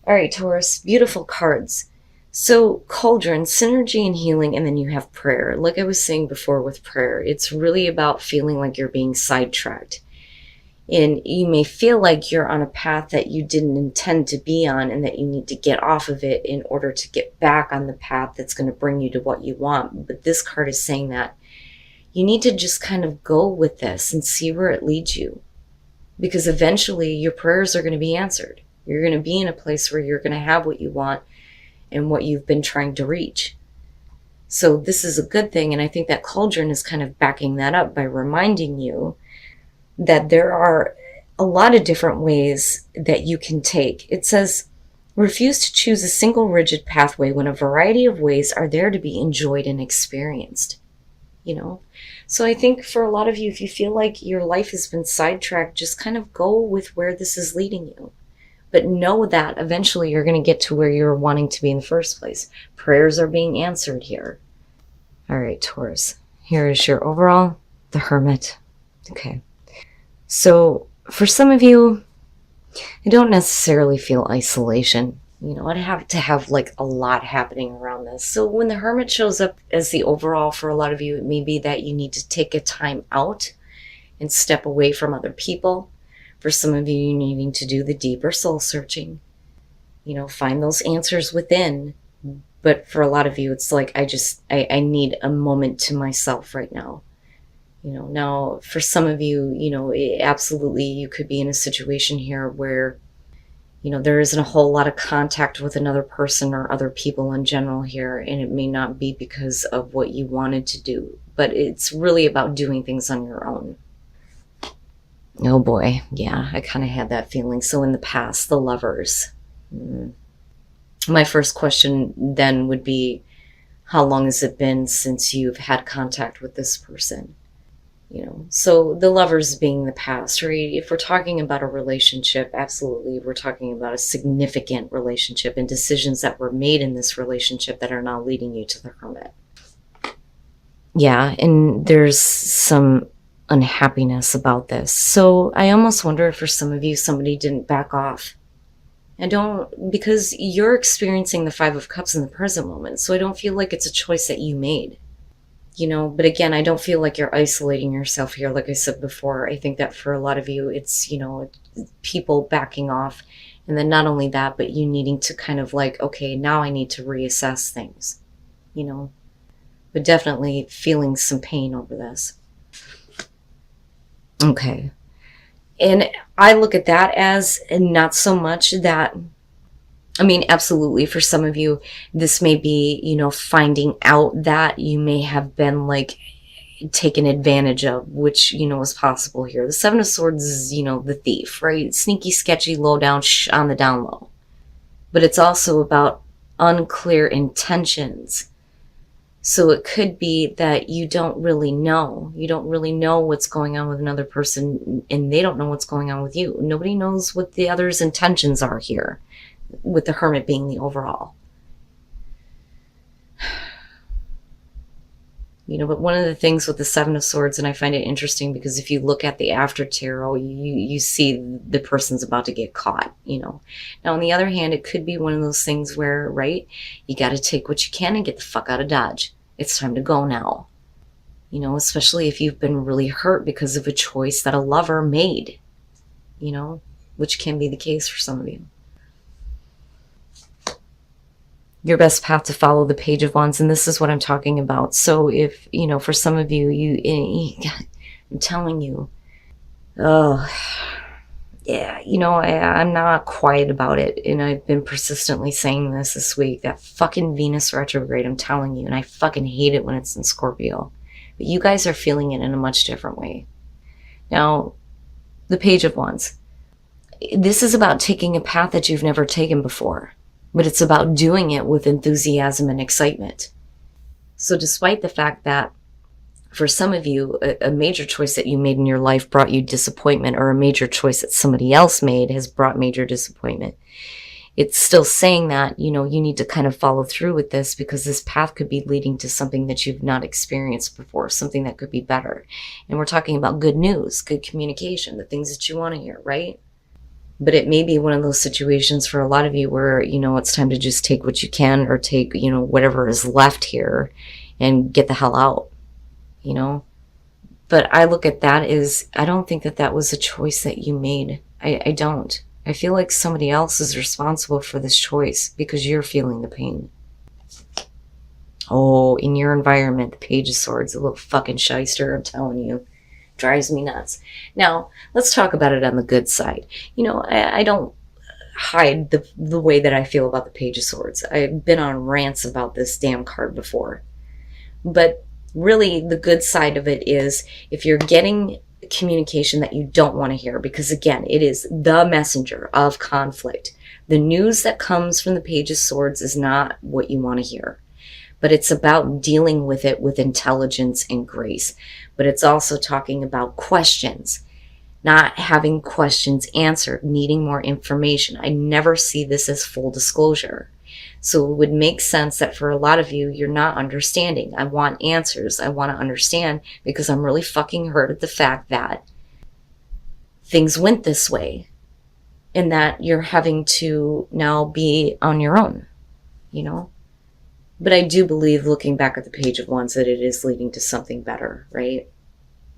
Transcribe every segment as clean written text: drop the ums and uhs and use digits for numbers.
All right, Taurus, beautiful cards. So, cauldron, synergy and healing, and then you have prayer. Like I was saying before with prayer, it's really about feeling like you're being sidetracked. And you may feel like you're on a path that you didn't intend to be on and that you need to get off of it in order to get back on the path that's going to bring you to what you want. But this card is saying that you need to just kind of go with this and see where it leads you. Because eventually your prayers are going to be answered. You're going to be in a place where you're going to have what you want and what you've been trying to reach. So this is a good thing. And I think that cauldron is kind of backing that up by reminding you that there are a lot of different ways that you can take. It says, refuse to choose a single rigid pathway when a variety of ways are there to be enjoyed and experienced. You know? So I think for a lot of you, if you feel like your life has been sidetracked, just kind of go with where this is leading you. But know that eventually you're going to get to where you're wanting to be in the first place. Prayers are being answered here. All right, Taurus. Here is your overall, the Hermit. Okay. So for some of you, I don't necessarily feel isolation. You know, I'd have to have like a lot happening around this. So when the Hermit shows up as the overall for a lot of you, it may be that you need to take a time out and step away from other people. For some of you, you needing to do the deeper soul searching. You know, find those answers within. But for a lot of you, it's like, I need a moment to myself right now. You know, now for some of you, you know, absolutely you could be in a situation here where, you know, there isn't a whole lot of contact with another person or other people in general here, and it may not be because of what you wanted to do, but it's really about doing things on your own. Oh boy, yeah, I kind of had that feeling. So in the past, the Lovers. My first question then would be, how long has it been since you've had contact with this person? You know, so the Lovers being the past, right? If we're talking about a relationship, absolutely, we're talking about a significant relationship and decisions that were made in this relationship that are now leading you to the Hermit. Yeah, and there's some unhappiness about this. So I almost wonder if for some of you, somebody didn't back off. Because you're experiencing the Five of Cups in the present moment. So I don't feel like it's a choice that you made. You know, but again, I don't feel like you're isolating yourself here. Like I said before, I think that for a lot of you, it's, you know, people backing off. And then not only that, but you needing to kind of like, okay, now I need to reassess things, you know, but definitely feeling some pain over this. Okay. And I look at that as not so much that, I mean, absolutely, for some of you, this may be, you know, finding out that you may have been like taken advantage of, which, you know, is possible here. The Seven of Swords is, you know, the thief, right? Sneaky, sketchy, low down, on the down low. But it's also about unclear intentions. So it could be that you don't really know. You don't really know what's going on with another person, and they don't know what's going on with you. Nobody knows what the other's intentions are here, with the Hermit being the overall. You know, but one of the things with the Seven of Swords, and I find it interesting because if you look at the after tarot, you see the person's about to get caught, you know. Now, on the other hand, it could be one of those things where, right, you got to take what you can and get the fuck out of Dodge. It's time to go now. You know, especially if you've been really hurt because of a choice that a lover made, you know, which can be the case for some of you. Your best path to follow, the Page of Wands, and this is what I'm talking about. So if, you know, for some of you, I'm telling you, oh, yeah, you know, I'm not quiet about it, and I've been persistently saying this week, that fucking Venus retrograde, I'm telling you, and I fucking hate it when it's in Scorpio. But you guys are feeling it in a much different way. Now, the Page of Wands. This is about taking a path that you've never taken before. But it's about doing it with enthusiasm and excitement. So despite the fact that for some of you, a major choice that you made in your life brought you disappointment, or a major choice that somebody else made has brought major disappointment, it's still saying that, you know, you need to kind of follow through with this, because this path could be leading to something that you've not experienced before, something that could be better. And we're talking about good news, good communication, the things that you want to hear, right? But it may be one of those situations for a lot of you where, it's time to just take what you can, or take, whatever is left here and get the hell out, But I look at that as, I don't think that that was a choice that you made. I don't. I feel like somebody else is responsible for this choice because you're feeling the pain. Oh, in your environment, the Page of Swords, a little fucking shyster, I'm telling you. Drives me nuts. Now, let's talk about it on the good side. I don't hide the way that I feel about the Page of Swords. I've been on rants about this damn card before. But really, the good side of it is, if you're getting communication that you don't want to hear, because again, it is the messenger of conflict. The news that comes from the Page of Swords is not what you want to hear. But it's about dealing with it with intelligence and grace. But it's also talking about questions, not having questions answered, needing more information. I never see this as full disclosure. So it would make sense that for a lot of you, you're not understanding. I want answers. I want to understand, because I'm really fucking hurt at the fact that things went this way and that you're having to now be on your own, But I do believe, looking back at the Page of Wands, that it is leading to something better, right?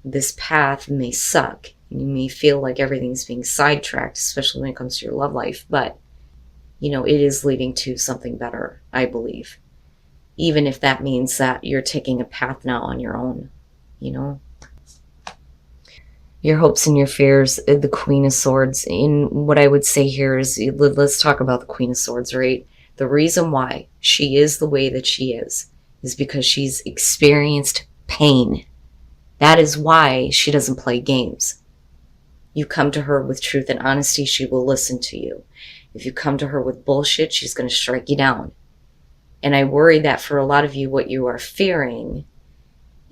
This path may suck. You may feel like everything's being sidetracked, especially when it comes to your love life. But, it is leading to something better, I believe. Even if that means that you're taking a path now on your own, Your hopes and your fears, the Queen of Swords. And what I would say here is, let's talk about the Queen of Swords, right? The reason why she is the way that she is because she's experienced pain. That is why she doesn't play games. You come to her with truth and honesty, she will listen to you. If you come to her with bullshit, she's going to strike you down. And I worry that for a lot of you, what you are fearing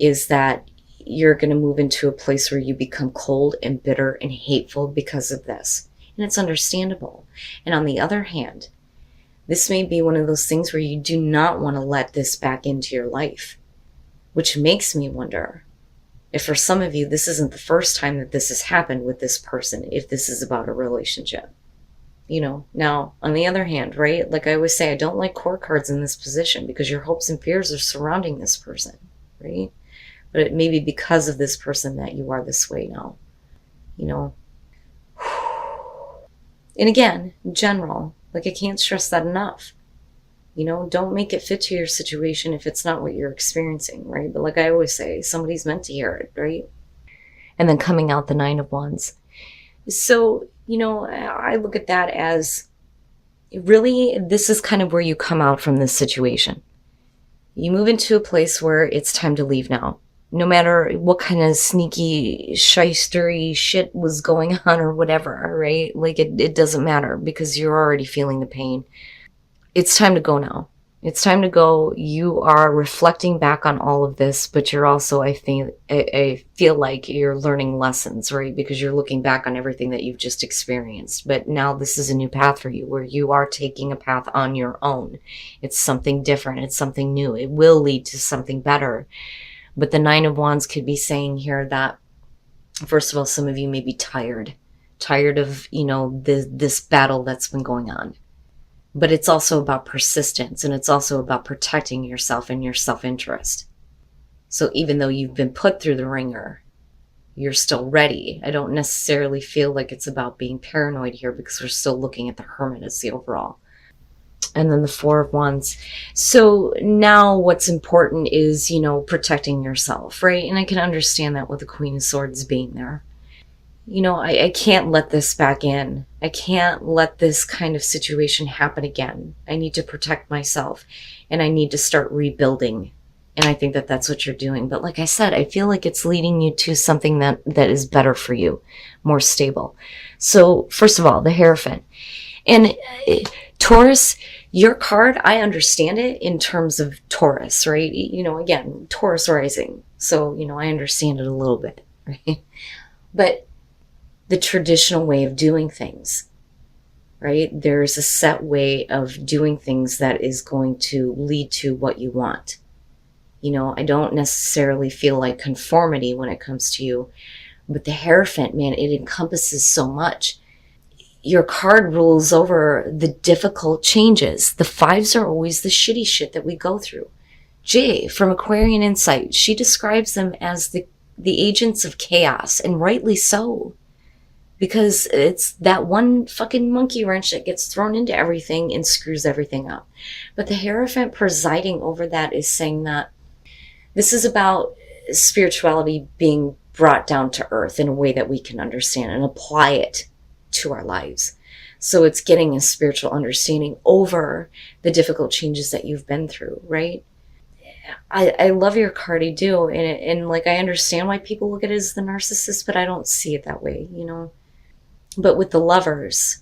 is that you're going to move into a place where you become cold and bitter and hateful because of this. And it's understandable. And on the other hand, this may be one of those things where you do not want to let this back into your life, which makes me wonder if for some of you, this isn't the first time that this has happened with this person, if this is about a relationship. Now, on the other hand, right, like I always say, I don't like court cards in this position because your hopes and fears are surrounding this person, right? But it may be because of this person that you are this way now, And again, in general, like, I can't stress that enough. Don't make it fit to your situation if it's not what you're experiencing, right? But like I always say, somebody's meant to hear it, right? And then coming out the Nine of Wands. So, I look at that as, really, this is kind of where you come out from this situation. You move into a place where it's time to leave now. No matter what kind of sneaky, shystery shit was going on or whatever, right? Like, it doesn't matter because you're already feeling the pain. It's time to go now. It's time to go. You are reflecting back on all of this, but you're also, I feel like you're learning lessons, right? Because you're looking back on everything that you've just experienced. But now this is a new path for you where you are taking a path on your own. It's something different. It's something new. It will lead to something better. But the Nine of Wands could be saying here that, first of all, some of you may be tired of, this battle that's been going on. But it's also about persistence, and it's also about protecting yourself and your self-interest. So even though you've been put through the ringer, you're still ready. I don't necessarily feel like it's about being paranoid here because we're still looking at the Hermit as the overall. And then the Four of Wands. So now what's important is, protecting yourself, right? And I can understand that with the Queen of Swords being there. I can't let this back in. I can't let this kind of situation happen again. I need to protect myself, and I need to start rebuilding. And I think that that's what you're doing. But like I said, I feel like it's leading you to something that is better for you, more stable. So first of all, the Hierophant. And Taurus, your card, I understand it in terms of Taurus, right? Again, Taurus rising. So, I understand it a little bit, right? But the traditional way of doing things, right? There's a set way of doing things that is going to lead to what you want. I don't necessarily feel like conformity when it comes to you, but the Hierophant, man, it encompasses so much. your card rules over the difficult changes. The fives are always the shitty shit that we go through. Jay from Aquarian Insight, she describes them as the agents of chaos, and rightly so. Because it's that one fucking monkey wrench that gets thrown into everything and screws everything up. But the Hierophant presiding over that is saying that this is about spirituality being brought down to earth in a way that we can understand and apply it to our lives. So it's getting a spiritual understanding over the difficult changes that you've been through, right? I love your card, I do. And like, I understand why people look at it as the narcissist, but I don't see it that way, you know? But with the Lovers,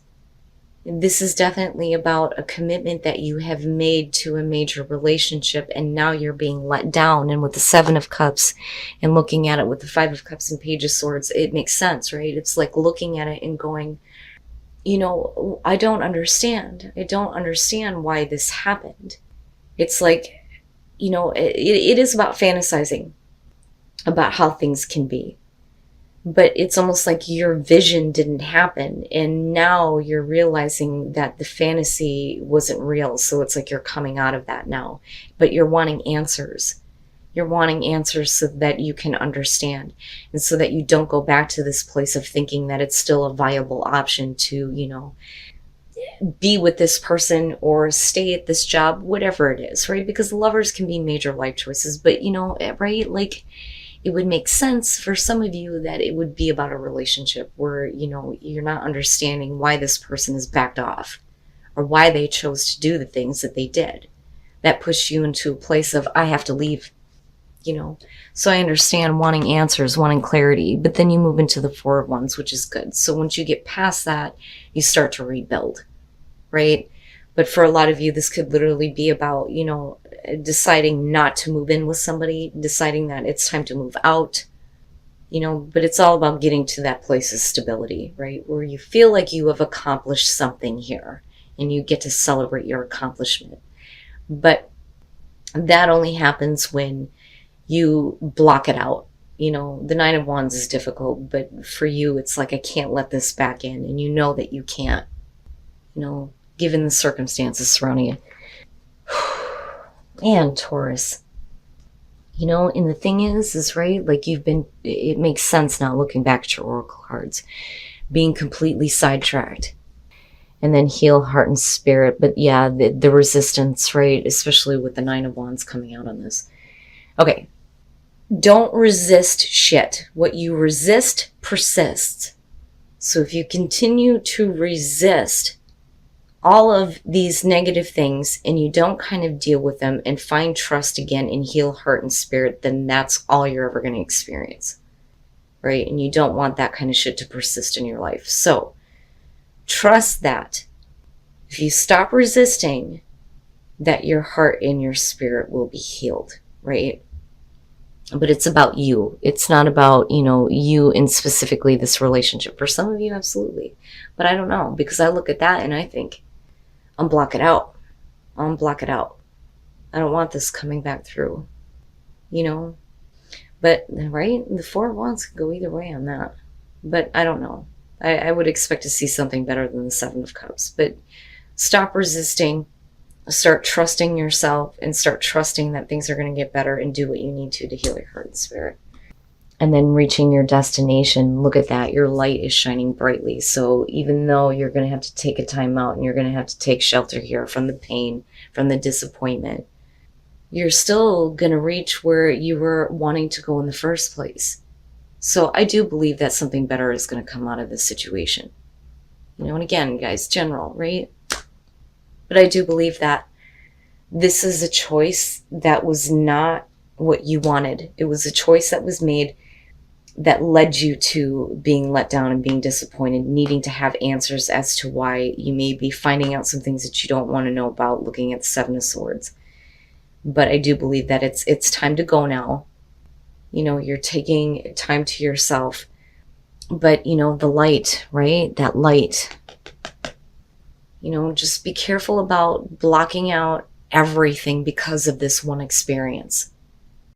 this is definitely about a commitment that you have made to a major relationship, and now you're being let down. And with the Seven of Cups and looking at it with the Five of Cups and Page of Swords, it makes sense, right? It's like looking at it and going, you know, I don't understand. I don't understand why this happened. It's like, you know, it is about fantasizing about how things can be. But it's almost like your vision didn't happen, and now you're realizing that the fantasy wasn't real. So it's like you're coming out of that now, but you're wanting answers. You're wanting answers so that you can understand, and so that you don't go back to this place of thinking that it's still a viable option to, you know, be with this person or stay at this job, whatever it is, right? Because Lovers can be major life choices, but you know, right? Like, it would make sense for some of you that it would be about a relationship where, you know, you're not understanding why this person is backed off or why they chose to do the things that they did. That pushed you into a place of, I have to leave, you know. So I understand wanting answers, wanting clarity, but then you move into the Four of Wands, which is good. So once you get past that, you start to rebuild, right? But for a lot of you, this could literally be about, you know, deciding not to move in with somebody, deciding that it's time to move out, you know, but it's all about getting to that place of stability, right? Where you feel like you have accomplished something here and you get to celebrate your accomplishment. But that only happens when you block it out. You know, the Nine of Wands is difficult, but for you, it's like, I can't let this back in. And you know that you can't, you know, given the circumstances surrounding you. And Taurus, you know, and the thing is right, like, it makes sense now looking back at your oracle cards, being completely sidetracked, and then heal heart and spirit. But yeah, the resistance, right, especially with the Nine of Wands coming out on this. Okay, don't resist shit. What you resist persists. So if you continue to resist all of these negative things and you don't kind of deal with them and find trust again and heal heart and spirit, then that's all you're ever going to experience, right? And you don't want that kind of shit to persist in your life. So trust that if you stop resisting, that your heart and your spirit will be healed, right? But it's about you. It's not about, you know, you and specifically this relationship. For some of you, absolutely. But I don't know, because I look at that and I think, unblock it out. Unblock it out. I don't want this coming back through, you know? But, right? The Four of Wands could go either way on that. But I don't know. I would expect to see something better than the Seven of Cups. But stop resisting. Start trusting yourself and start trusting that things are going to get better, and do what you need to heal your heart and spirit. And then reaching your destination, look at that. Your light is shining brightly. So even though you're going to have to take a time out and you're going to have to take shelter here from the pain, from the disappointment, you're still going to reach where you were wanting to go in the first place. So I do believe that something better is going to come out of this situation. You know, and again, guys, general, right? But I do believe that this is a choice that was not what you wanted. It was a choice that was made that led you to being let down and being disappointed, needing to have answers as to why you may be finding out some things that you don't want to know about, looking at the Seven of Swords. But I do believe that it's time to go now. You know, you're taking time to yourself. But, you know, the light, right? That light. You know, just be careful about blocking out everything because of this one experience.